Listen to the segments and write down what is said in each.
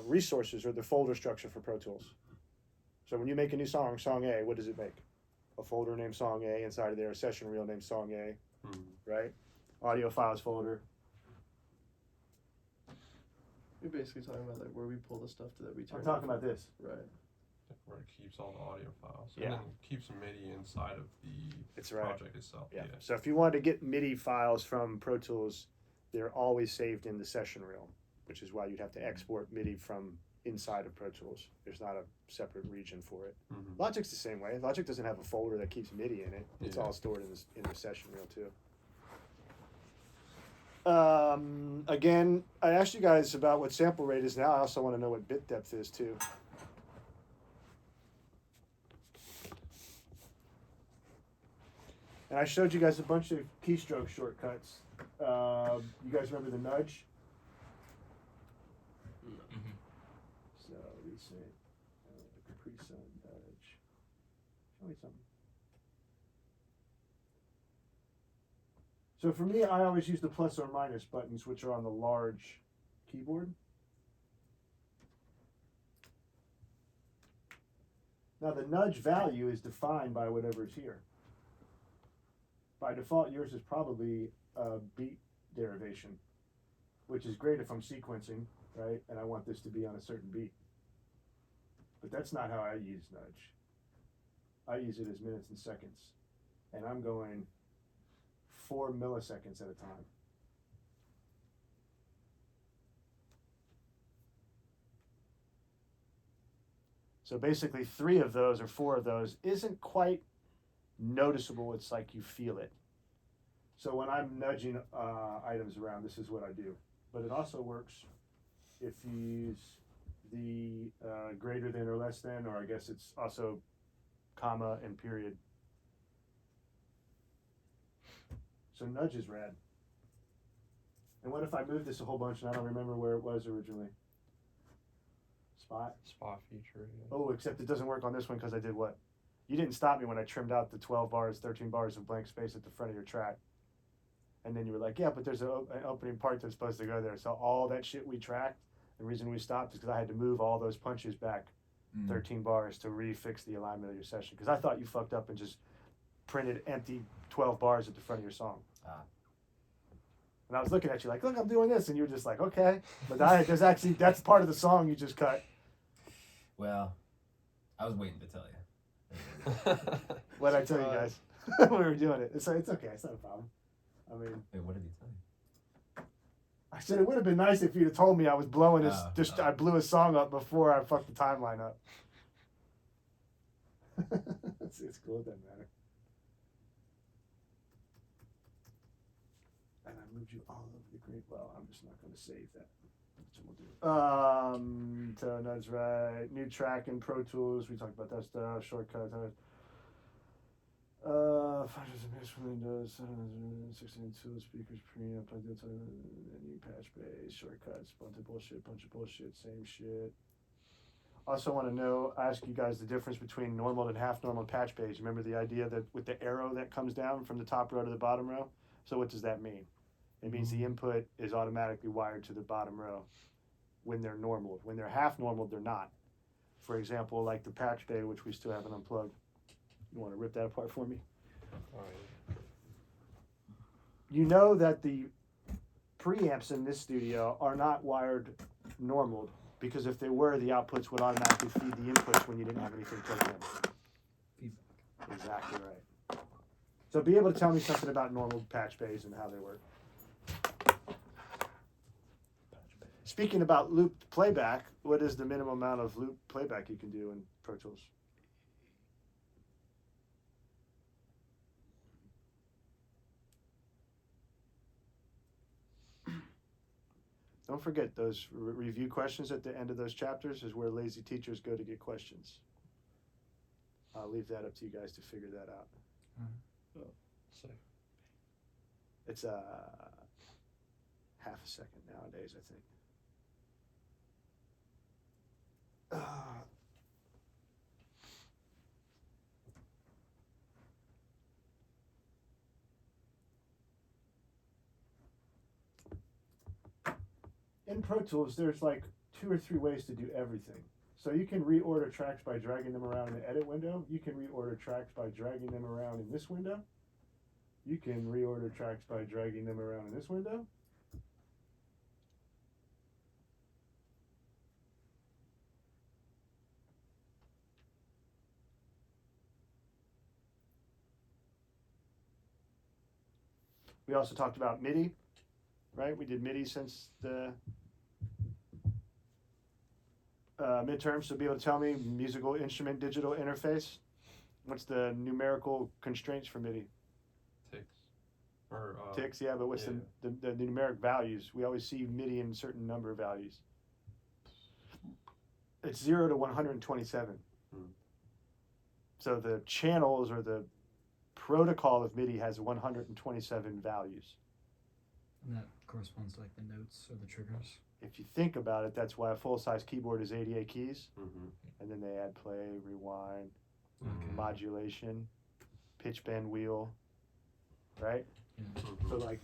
resources or the folder structure for Pro Tools. So when you make a new song, song A, what does it make? A folder named song A, inside of there a session reel named song A, right? Audio files folder. You're basically talking about like where we pull the stuff that we turn. I'm talking about this. Right. Where it keeps all the audio files. Yeah. And then keeps the MIDI inside of the project itself. Yeah. So if you want to get MIDI files from Pro Tools, they're always saved in the session reel, which is why you'd have to export MIDI from inside of Pro Tools. There's not a separate region for it. Logic's the same way. Logic doesn't have a folder that keeps MIDI in it. It's all stored in the session reel too. Again, I asked you guys about what sample rate is now. I also want to know what bit depth is too. And I showed you guys a bunch of keystroke shortcuts. You guys remember the nudge? So reset, Capri Sun nudge. Show me something. So for me, I always use the plus or minus buttons, which are on the large keyboard. Now the nudge value is defined by whatever's here. By default, yours is probably a beat derivation, which is great if I'm sequencing, right? And I want this to be on a certain beat. But that's not how I use nudge. I use it as minutes and seconds. And I'm going 4 milliseconds at a time. So basically 3 of those or 4 of those isn't quite noticeable. It's like you feel it. So when I'm nudging items around, this is what I do. But it also works if you use the greater than or less than, or I guess it's also comma and period. So nudge is rad. And what if I move this a whole bunch and I don't remember where it was originally? Spot? Spot feature. Yeah. Oh, except it doesn't work on this one because I did what? You didn't stop me when I trimmed out the 12 bars, 13 bars of blank space at the front of your track. And then you were like, yeah, but there's an opening part that's supposed to go there. So all that shit we tracked, the reason we stopped is because I had to move all those punches back 13 bars to refix the alignment of your session. Because I thought you fucked up and just printed empty 12 bars at the front of your song. And I was looking at you like, look, I'm doing this. And you were just like, okay. But there's actually, that's part of the song you just cut. Well, I was waiting to tell you. What did I tell you guys? when we were doing it. It's okay. It's not a problem. I mean. Wait, what did he tell you? I said it would have been nice if you'd have told me I was blowing this. I blew a song up before I fucked the timeline up. It's cool. It doesn't matter. And I moved you all over the grid. Well, I'm just not going to save that. That's what we'll do. So that's right. New track in Pro Tools. We talked about that stuff. Shortcuts. Functions and mix windows. 16 tool speakers, preamp, like that. New patch base, shortcuts, bunch of bullshit, same shit. Also want to ask you guys the difference between normal and half normal patch base. Remember the idea that with the arrow that comes down from the top row to the bottom row? So what does that mean? It means the input is automatically wired to the bottom row when they're normal. When they're half normal, they're not. For example, like the patch bay, which we still haven't unplugged. You want to rip that apart for me? All right. You know that the preamps in this studio are not wired normal, because if they were, the outputs would automatically feed the inputs when you didn't have anything plugged in. Feedback. Exactly right. So be able to tell me something about normal patch bays and how they work. Speaking about looped playback, what is the minimum amount of loop playback you can do in Pro Tools? Don't forget those review questions at the end of those chapters is where lazy teachers go to get questions. I'll leave that up to you guys to figure that out. So. It's half a second nowadays, I think. In Pro Tools, there's like 2 or 3 ways to do everything. So you can reorder tracks by dragging them around in the edit window. You can reorder tracks by dragging them around in this window. You can reorder tracks by dragging them around in this window. We also talked about MIDI, right? We did MIDI since the midterm, so be able to tell me musical instrument digital interface. What's the numerical constraints for MIDI? Ticks. Or Ticks, yeah, but what's yeah. the numeric values? We always see MIDI in a certain number of values. It's 0 to 127. So the channels or the protocol of MIDI has 127 values. And that corresponds to like the notes or the triggers. If you think about it, that's why a full-size keyboard is 88 keys, Mm-hmm. and then they add play, rewind, Okay. modulation, pitch bend wheel, right? Mm-hmm. So like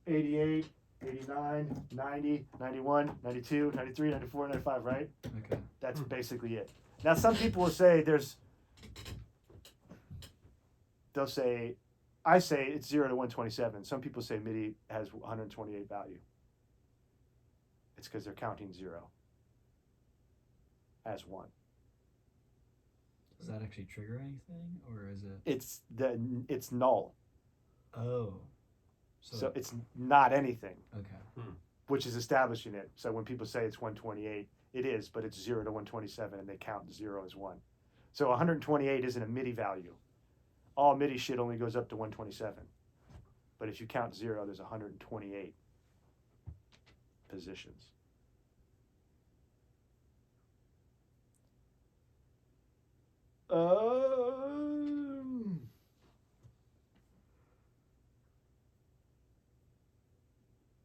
88, 89, 90, 91, 92, 93, 94, 95, right? Okay. That's basically it. Now some people will say they'll say, I say it's 0 to 127. Some people say MIDI has 128 value. It's because they're counting 0 as 1. Does that actually trigger anything, or is it? It's null. Oh. So it's not anything, Okay. which is establishing it. So when people say it's 128, it is, but it's 0 to 127, and they count 0 as 1. So 128 isn't a MIDI value. All MIDI shit only goes up to 127. But if you count 0, there's 128 positions.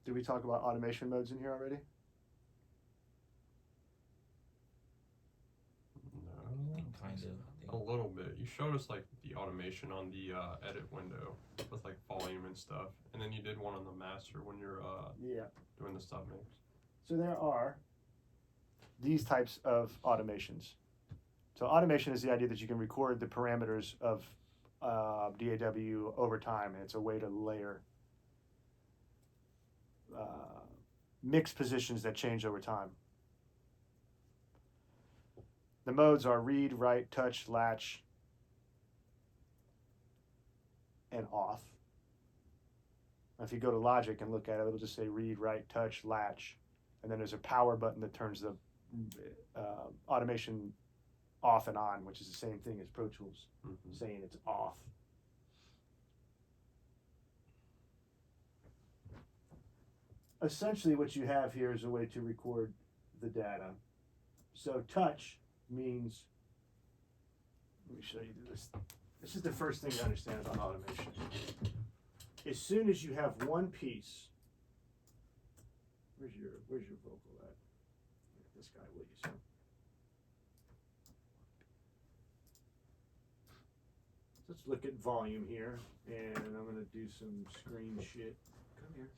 Did we talk about automation modes in here already? No. Kind A little bit. You showed us like the automation on the edit window with like volume and stuff, and then you did one on the master when you're Yeah. doing the stop mix. So there are these types of automations. So automation is the idea that you can record the parameters of DAW over time, and it's a way to layer mix positions that change over time. The modes are read, write, touch, latch, and off. Now if you go to Logic and look at it, it'll just say read, write, touch, latch, and then there's a power button that turns the automation off and on, which is the same thing as Pro Tools, Mm-hmm. saying it's off. Essentially what you have here is a way to record the data. So touch means, let me show you this. This is the first thing to understand about automation. As soon as you have one piece, where's your vocal at? This guy, will you, son? Let's look at volume here, and I'm gonna do some screen shit. Come here.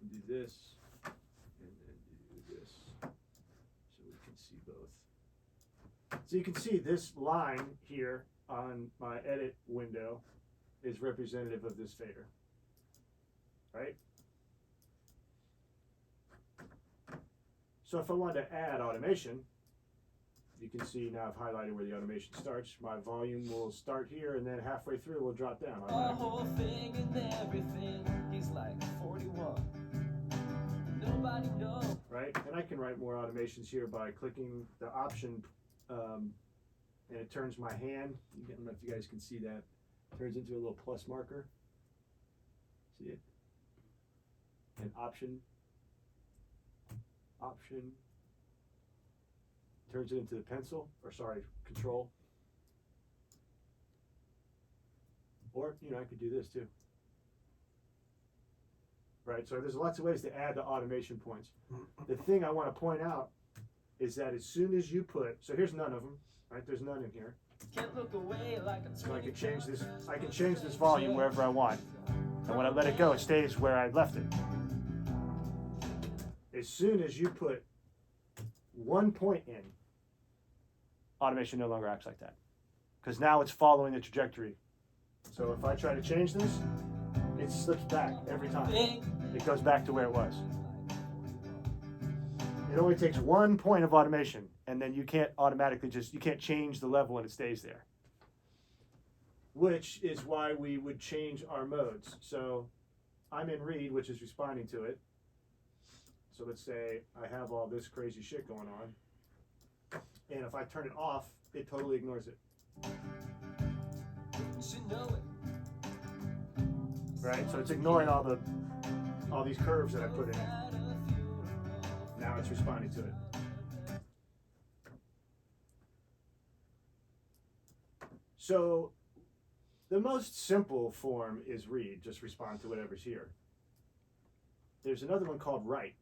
Do this, and then do this, so we can see both. So you can see this line here on my edit window is representative of this fader, right? So if I wanted to add automation, you can see now I've highlighted where the automation starts. My volume will start here, and then halfway through will drop down. The whole thing and everything, he's like 41. Nobody knows. Right? And I can write more automations here by clicking the option, and it turns my hand. I don't know if you guys can see that. Turns into a little plus marker. See it? And option. Turns it into the pencil, or sorry, control. Or, I could do this too. Right, so there's lots of ways to add the automation points. The thing I want to point out is that as soon as you put, so here's none of them, right? There's none in here. Can't look away like a So I can change this volume wherever I want. And when I let it go, it stays where I left it. As soon as you put 1 point in, automation no longer acts like that. Because now it's following the trajectory. So if I try to change this, it slips back every time. It goes back to where it was. It only takes 1 point of automation, and then you can't automatically you can't change the level and it stays there. Which is why we would change our modes. So I'm in read, which is responding to it. So let's say I have all this crazy shit going on. And if I turn it off, it totally ignores it. Right? So it's ignoring all these curves that I put in it. Now it's responding to it. So the most simple form is read, just respond to whatever's here. There's another one called write.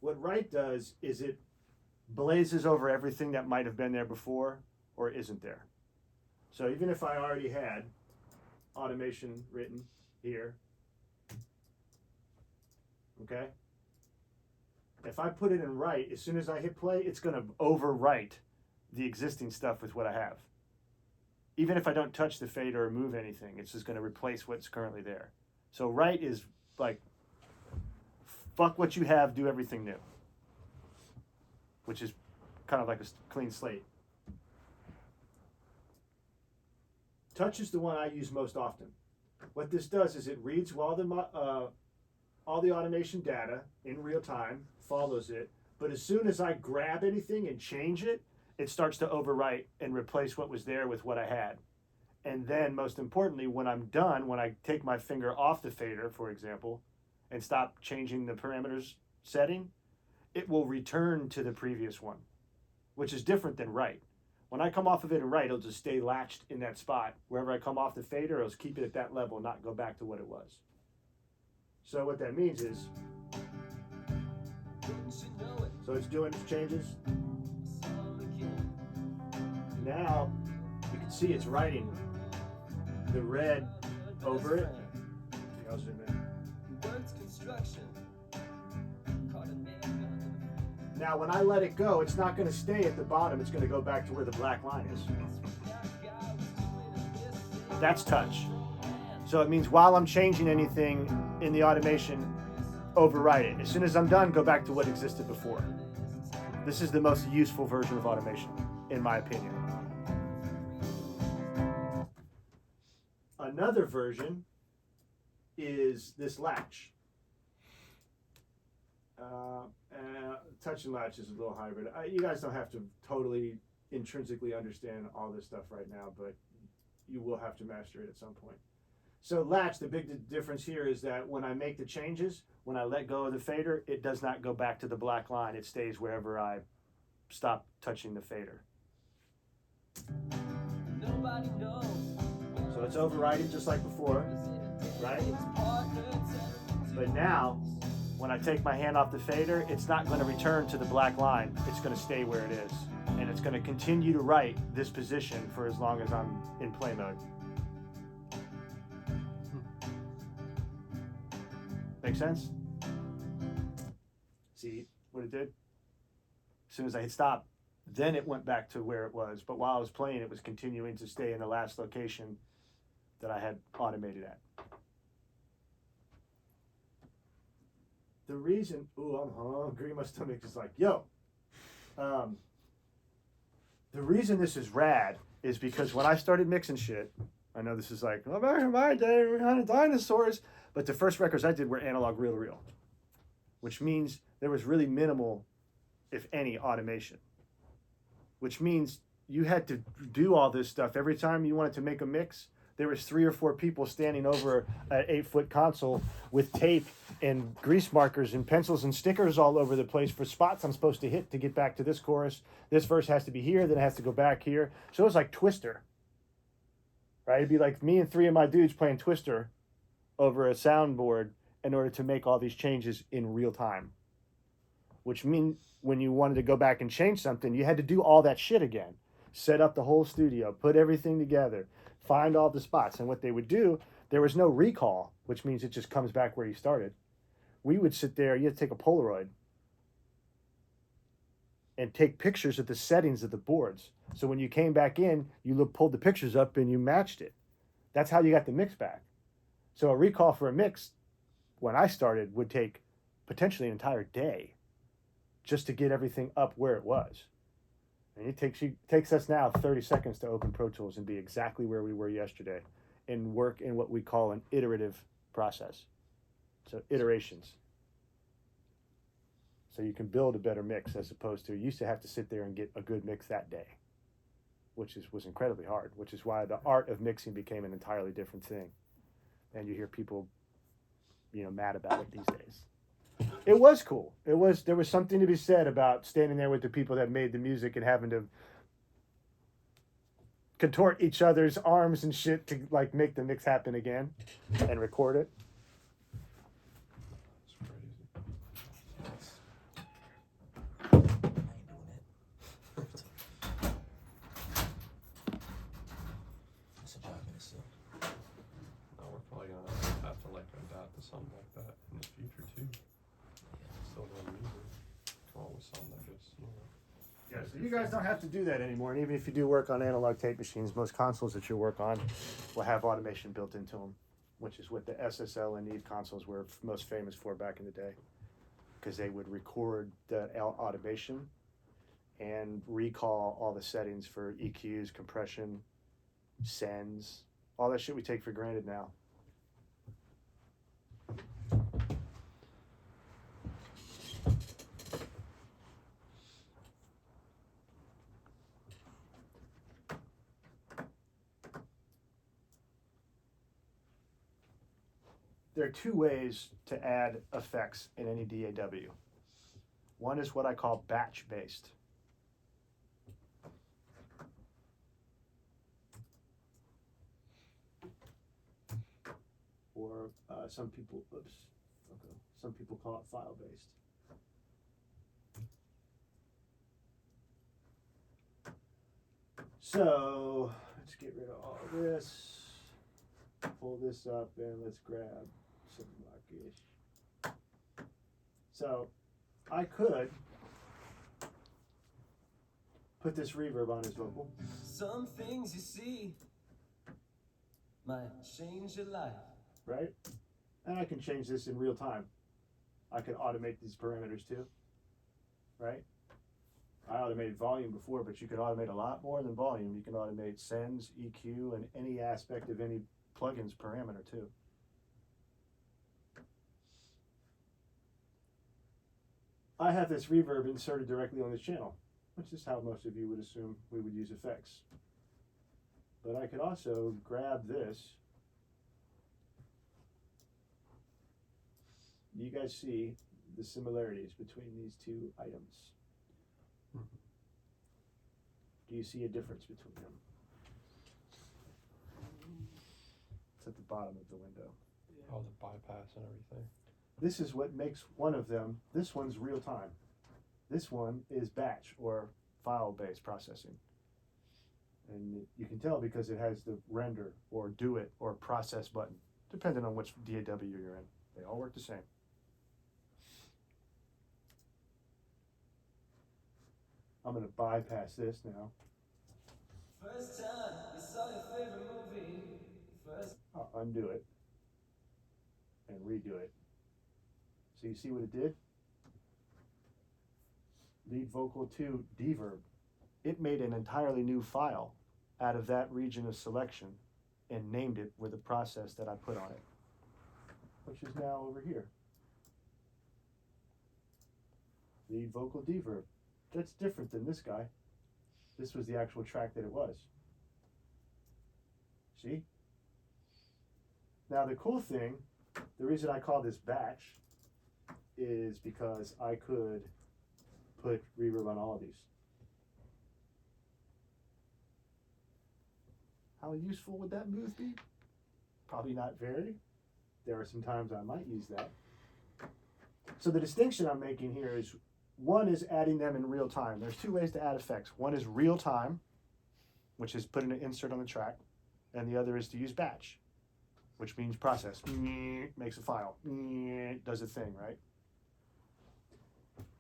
What write does is it blazes over everything that might have been there before or isn't there. So even if I already had automation written here, okay? If I put it in write, as soon as I hit play, it's going to overwrite the existing stuff with what I have. Even if I don't touch the fader or move anything, it's just going to replace what's currently there. So write is like, fuck what you have, do everything new. Which is kind of like a clean slate. Touch is the one I use most often. What this does is it reads all the automation data in real time, follows it, but as soon as I grab anything and change it, it starts to overwrite and replace what was there with what I had. And then, most importantly, when I'm done, when I take my finger off the fader, for example, and stop changing the parameters setting, it will return to the previous one, which is different than write. When I come off of it and write, it'll just stay latched in that spot. Wherever I come off the fader, it'll keep it at that level, not go back to what it was. So what that means is, so it's doing its changes. Now, you can see it's writing the red over it. I'll zoom in. Now, when I let it go, it's not going to stay at the bottom. It's going to go back to where the black line is. That's touch. So it means while I'm changing anything in the automation, overwrite it. As soon as I'm done, go back to what existed before. This is the most useful version of automation, in my opinion. Another version is this latch. Touch and latch is a little hybrid. You guys don't have to totally intrinsically understand all this stuff right now, but you will have to master it at some point. So latch, the big difference here is that when I make the changes, when I let go of the fader, it does not go back to the black line. It stays wherever I stop touching the fader. So it's overriding just like before, right? But now, when I take my hand off the fader, it's not going to return to the black line. It's going to stay where it is. And it's going to continue to write this position for as long as I'm in play mode. Make sense? See what it did? As soon as I hit stop, then it went back to where it was. But while I was playing, it was continuing to stay in the last location that I had automated at. The reason, ooh, I'm hungry, my stomach is like, yo. The reason this is rad is because when I started mixing shit, I know this is like, well, back in my day, we had dinosaurs, but the first records I did were analog reel-to-reel, which means there was really minimal, if any, automation, which means you had to do all this stuff. Every time you wanted to make a mix, there was 3 or 4 people standing over an 8-foot console with tape and grease markers and pencils and stickers all over the place for spots I'm supposed to hit to get back to this chorus. This verse has to be here, then it has to go back here. So it was like Twister, right? It'd be like me and 3 of my dudes playing Twister over a soundboard in order to make all these changes in real time. Which means when you wanted to go back and change something, you had to do all that shit again. Set up the whole studio, put everything together, find all the spots. And what they would do, there was no recall, which means it just comes back where you started. we would sit there, you had to take a Polaroid and take pictures of the settings of the boards. So when you came back in, you pulled the pictures up and you matched it. That's how you got the mix back. So a recall for a mix, when I started, would take potentially an entire day just to get everything up where it was. And it takes us now 30 seconds to open Pro Tools and be exactly where we were yesterday and work in what we call an iterative process. So iterations. So you can build a better mix as opposed to you used to have to sit there and get a good mix that day, which was incredibly hard, which is why the art of mixing became an entirely different thing. And you hear people, mad about it these days. It was cool. There was something to be said about standing there with the people that made the music and having to contort each other's arms and shit to like make the mix happen again and record it. It's crazy. I ain't doing it. That's a job in itself. Now we're probably gonna have to like adapt to something like that in the future too. Still doing music. Come up with something that just, Yeah, so you guys don't have to do that anymore. And even if you do work on analog tape machines, most consoles that you work on will have automation built into them, which is what the SSL and Neve consoles were most famous for back in the day, because they would record the automation and recall all the settings for EQs, compression, sends, all that shit we take for granted now. There are two ways to add effects in any DAW. One is what I call batch based. Or some people call it file based. So let's get rid of all this. Pull this up and let's grab some Blackish. So I could put this reverb on his vocal. Some things you see might change your life. Right? And I can change this in real time. I could automate these parameters too. Right? I automated volume before, but you can automate a lot more than volume. You can automate sends, EQ, and any aspect of any plugins parameter too. I have this reverb inserted directly on this channel, which is how most of you would assume we would use effects. But I could also grab this. You guys see the similarities between these two items. Do you see a difference between them? It's at the bottom of the window. oh, the bypass and everything. This is what makes one of them. This one's real time. This one is batch or file-based processing. And you can tell because it has the render or do it or process button, depending on which DAW you're in. They all work the same. I'm going to bypass this now. First time you saw your favorite movie. First. I'll undo it and redo it. So you see what it did? Lead vocal 2 deverb. It made an entirely new file out of that region of selection and named it with the process that I put on it, which is now over here. Lead vocal deverb. That's different than this guy. This was the actual track that it was. See? Now the cool thing, the reason I call this batch is because I could put reverb on all of these. How useful would that move be? Probably not very. There are some times I might use that. So the distinction I'm making here is one is adding them in real time. There's two ways to add effects. One is real time, which is putting an insert on the track, and the other is to use batch. which means process. Makes a file. Does a thing, right?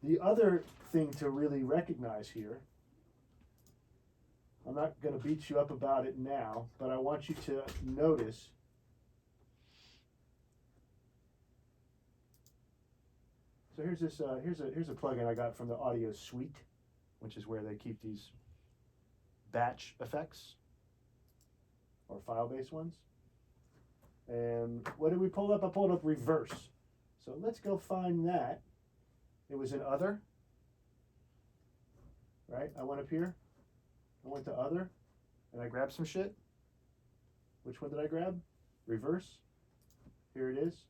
The other thing to really recognize here, I'm not going to beat you up about it now, but I want you to notice so here's this here's a plugin I got from the Audio Suite, which is where they keep these batch effects or file-based ones. And what did we pull up? I pulled up reverse. So let's go find that. It was in other, right? I went up here, I went to other, and I grabbed some shit. Which one did I grab? Reverse. Here it is.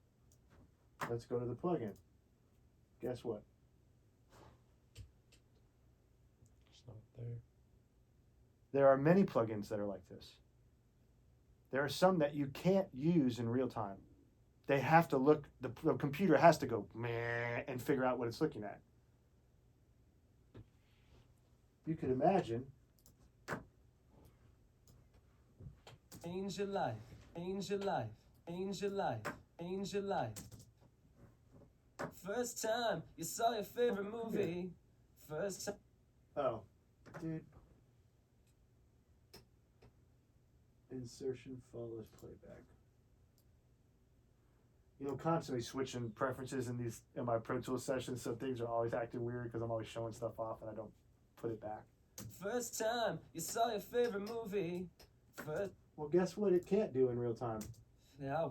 Let's go to the plugin. Guess what? It's not there. There are many plugins that are like this. There are some that you can't use in real time. They have to look, the computer has to go meh and figure out what it's looking at. You could imagine. Change your life, change your life, change your life, change your life. First time you saw your favorite movie. First time. Oh, dude. Insertion follows playback. You know, constantly switching preferences in my Pro Tools sessions, so things are always acting weird because I'm always showing stuff off and I don't put it back. First time you saw your favorite movie. First. Well, guess what? It can't do in real time. Now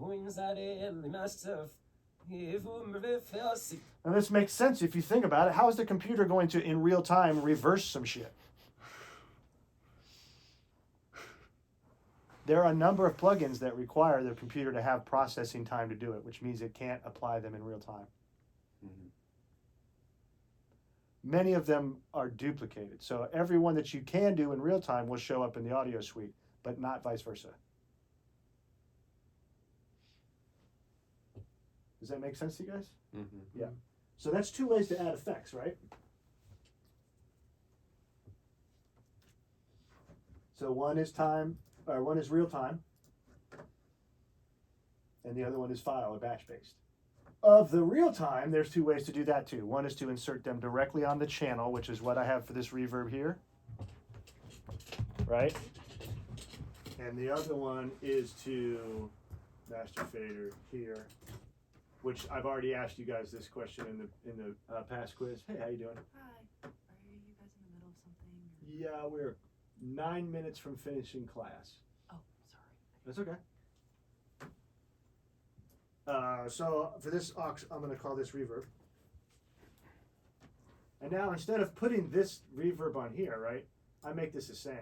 this makes sense if you think about it. How is the computer going to, in real time, reverse some shit? There are a number of plugins that require the computer to have processing time to do it, which means it can't apply them in real time. Many of them are duplicated. So every one that you can do in real time will show up in the Audio Suite, but not vice versa. Does that make sense to you guys? Mm-hmm. Yeah. So that's two ways to add effects, right? So one is real time, and the other one is file or batch based. Of the real time, there's two ways to do that too. One is to insert them directly on the channel, which is what I have for this reverb here, right? And the other one is to master fader here, which I've already asked you guys this question in the past quiz. Hey, how you doing? Hi. Are you guys in the middle of something? Yeah, we're 9 minutes from finishing class. Oh, sorry. That's okay. So for this aux, I'm going to call this reverb. And now instead of putting this reverb on here, right, I make this a send,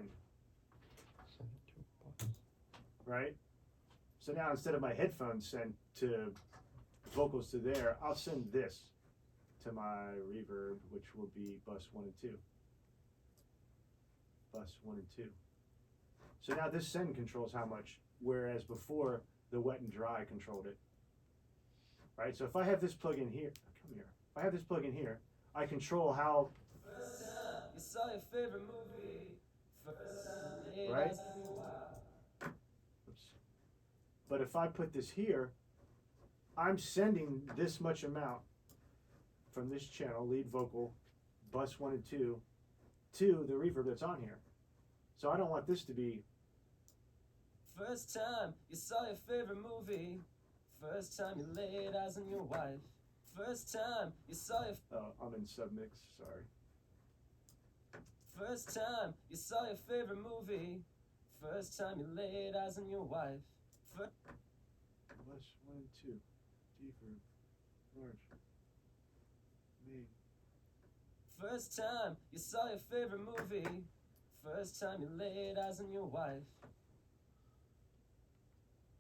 Send it to a bus. right? So now instead of my headphones send to vocals to there, I'll send this to my reverb, which will be bus 1 and 2. Bus 1 and 2. So now this send controls how much, whereas before the wet and dry controlled it. Right? So if I have this plug in here, come here. If I have this plug in here, I control how. First time you saw your favorite movie. First time. Right? Oops. But if I put this here, I'm sending this much amount from this channel, lead vocal, bus 1 and 2, to the reverb that's on here. So I don't want this to be. First time you saw your favorite movie. First time you laid eyes on your wife. First time you saw your. Oh, I'm in submix. Sorry. First time you saw your favorite movie. First time you laid eyes on your wife. Bus 1 and 2. Reverb. Large. Main. First time you saw your favorite movie. First time you laid eyes on your wife.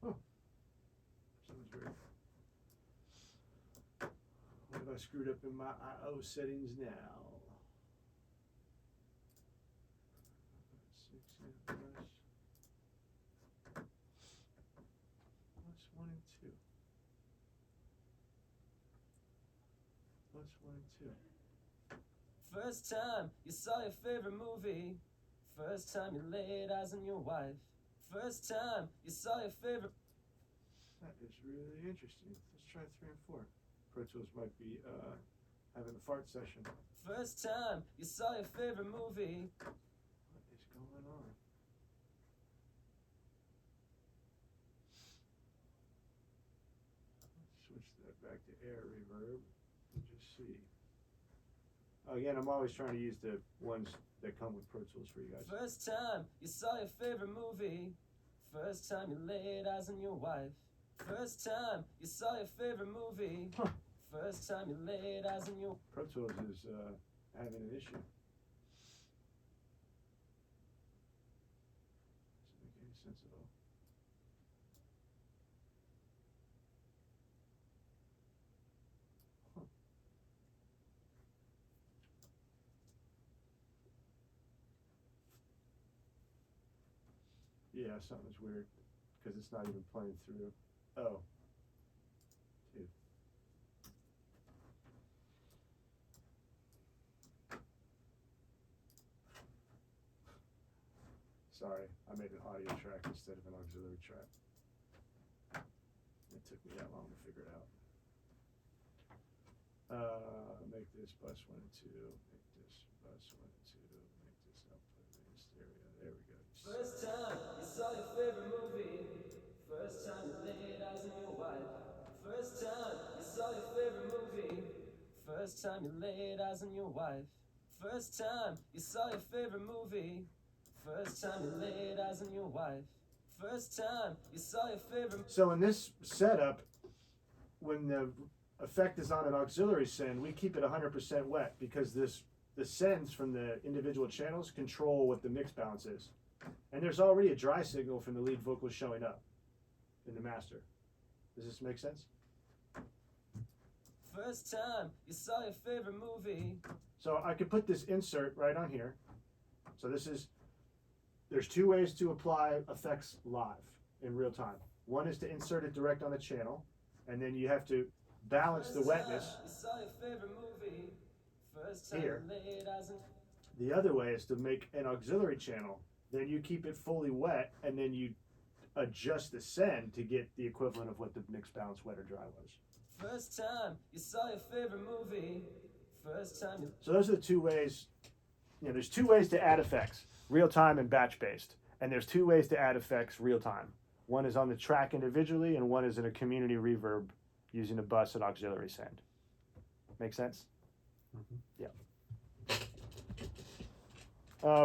Sounds weird. What have I screwed up in my I/O settings now? 6 and plus. Plus 1 and 2. Plus 1 and 2. First time you saw your favorite movie. First time you laid eyes on your wife. First time you saw your favorite. That is really interesting. Let's try 3 and 4. Pro Tools might be having a fart session. First time you saw your favorite movie. What is going on? Switch that back to air reverb and just see. Again, I'm always trying to use the ones that come with Pro Tools for you guys. First time you saw your favorite movie. First time you laid eyes on your wife. First time you saw your favorite movie. Huh. First time you laid eyes on your. Pro Tools is having an issue. Doesn't make any sense at all. Huh. Yeah, something's weird because it's not even playing through. Oh. Dude. Sorry, I made an audio track instead of an auxiliary track. It took me that long to figure it out. Make this bus 1 and 2, make this bus 1 and 2, make this output main stereo. There we go. First time you saw your favorite movie. First time you laid eyes on your wife. First time you saw your favorite movie. First time you laid eyes on your wife. First time you saw your favorite movie. First time you laid eyes on your wife. First time you saw your favorite. So in this setup, when the effect is on an auxiliary send, we keep it 100% wet because the sends from the individual channels control what the mix balance is. And there's already a dry signal from the lead vocal showing up in the master. Does this make sense? First time you saw your favorite movie. So I could put this insert right on here. So there's 2 ways to apply effects live in real time. One is to insert it direct on the channel, and then you have to balance the wetness You saw your favorite movie. First time here. you laid eyes on. The other way is to make an auxiliary channel. Then you keep it fully wet, and then you adjust the send to get the equivalent of what the mix balance wet or dry was. First time you saw your favorite movie. First time you. So those are the 2 ways. There's 2 ways to add effects: real time and batch based. And there's 2 ways to add effects real time. One is on the track individually, and one is in a community reverb using a bus and auxiliary send. Make sense? Mm-hmm. Yeah.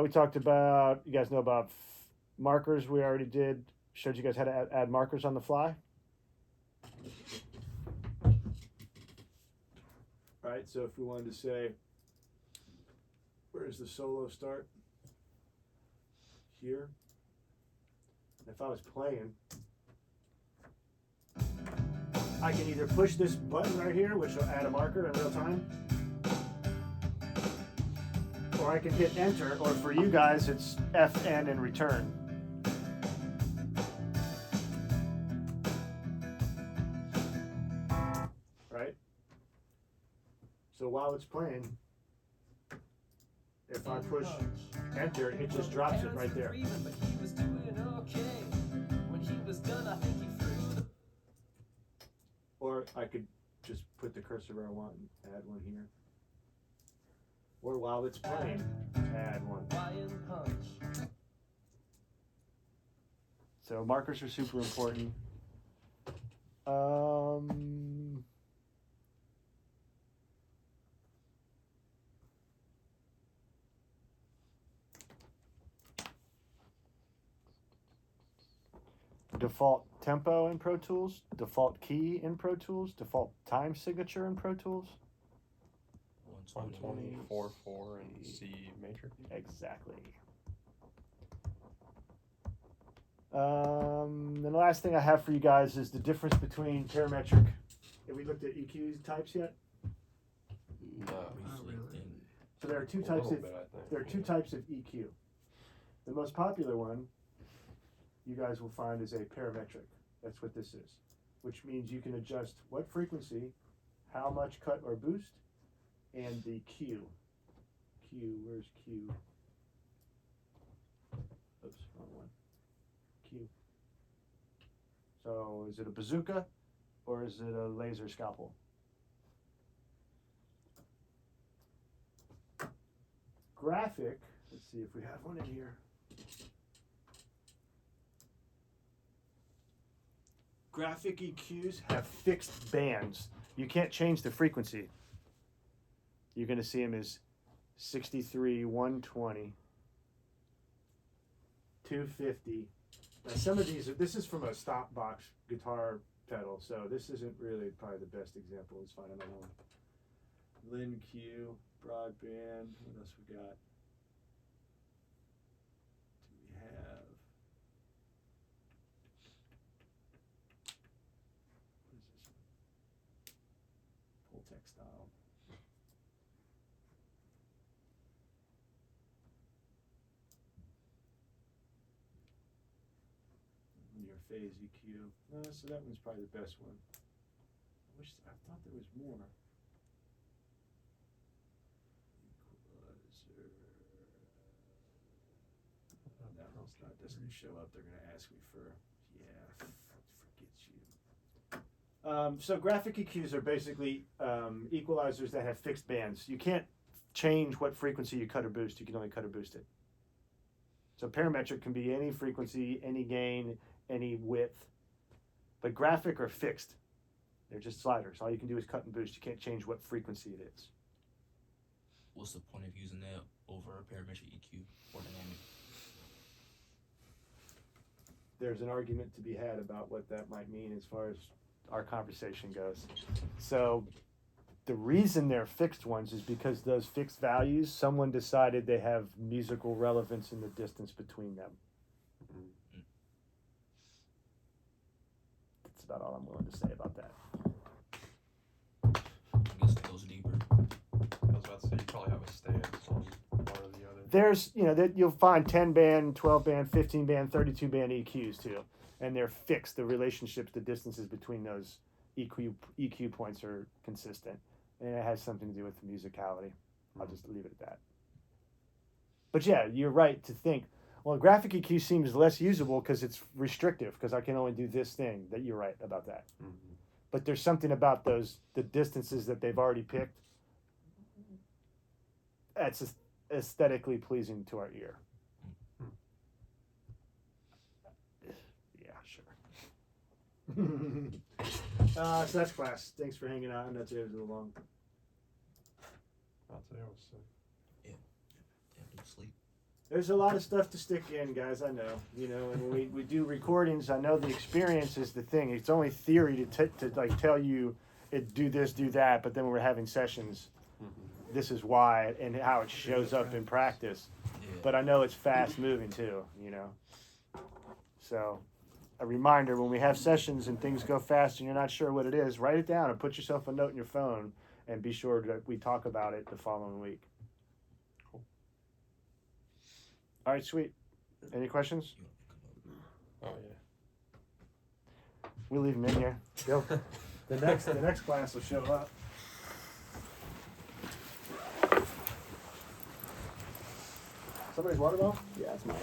We talked about, you guys know about markers. We already did. Showed you guys how to add markers on the fly. Right, so if we wanted to say, where does the solo start? Here. And if I was playing, I can either push this button right here, which will add a marker in real time, or I can hit enter, or for you guys, it's FN and return. Right? So while it's playing, if I push enter, it just drops it right there. But he was doing okay. When he was done, I think he threw the. Or I could just put the cursor where I want and add one here. Or while it's playing, add one. Lion punch. So markers are super important. Default tempo in Pro Tools, default key in Pro Tools, default time signature in Pro Tools. 120, 4/4, and C major. Exactly. The last thing I have for you guys is the difference between parametric. Have we looked at EQ types yet? No. Not really. So there are A 2 types little of bit, I think. there are 2 types of EQ. The most popular one you guys will find is a parametric. That's what this is, which means you can adjust what frequency, how much cut or boost, and the Q. Where's Q? Oops, wrong one. Q. So is it a bazooka or is it a laser scalpel? Graphic, let's see if we have one in here. Graphic EQs have fixed bands. You can't change the frequency. You're going to see them as 63, 120, 250. Now some of these, this is from a stop box guitar pedal, so this isn't really probably the best example. Let's find another one. Lin Q, broadband. What else we got? Do we have? What is this one? Full textile. Your phase EQ. So that one's probably the best one. I thought there was more. Equalizer. That one's not, doesn't show up. They're gonna ask me for, forget you. So graphic EQs are basically equalizers that have fixed bands. You can't change what frequency you cut or boost. You can only cut or boost it. So parametric can be any frequency, any gain, any width. But graphic are fixed. They're just sliders. All you can do is cut and boost. You can't change what frequency it is. What's the point of using that over a parametric EQ or dynamic? There's an argument to be had about what that might mean as far as our conversation goes. So the reason they're fixed ones is because those fixed values, someone decided they have musical relevance in the distance between them. That's about all I'm willing to say about that. I guess it goes deeper. I was about to say you probably have a stance on one or the other. There's, you'll find 10 band, 12 band, 15 band, 32 band EQs too. And they're fixed. The relationships, the distances between those EQ points are consistent. And it has something to do with the musicality. I'll just leave it at that. But yeah, you're right to think, well, graphic EQ seems less usable because it's restrictive, because I can only do this thing. That you're right about that. Mm-hmm. But there's something about the distances that they've already picked that's aesthetically pleasing to our ear. Yeah, sure. So that's class. Thanks for hanging out. I know today was a little long. I'll tell you what's sick. Damn, don't sleep. There's a lot of stuff to stick in, guys. I know. And when we do recordings, I know the experience is the thing. It's only theory to like tell you do this, do that. But then when we're having sessions, this is why and how it shows up in practice. Yeah. But I know it's fast moving too. So a reminder, when we have sessions and things go fast and you're not sure what it is, write it down and put yourself a note in your phone and be sure that we talk about it the following week. Cool. All right, sweet. Any questions? Oh yeah. We'll leave them in here. Go. The next class will show up. Somebody's water bottle? Yeah, it's mine.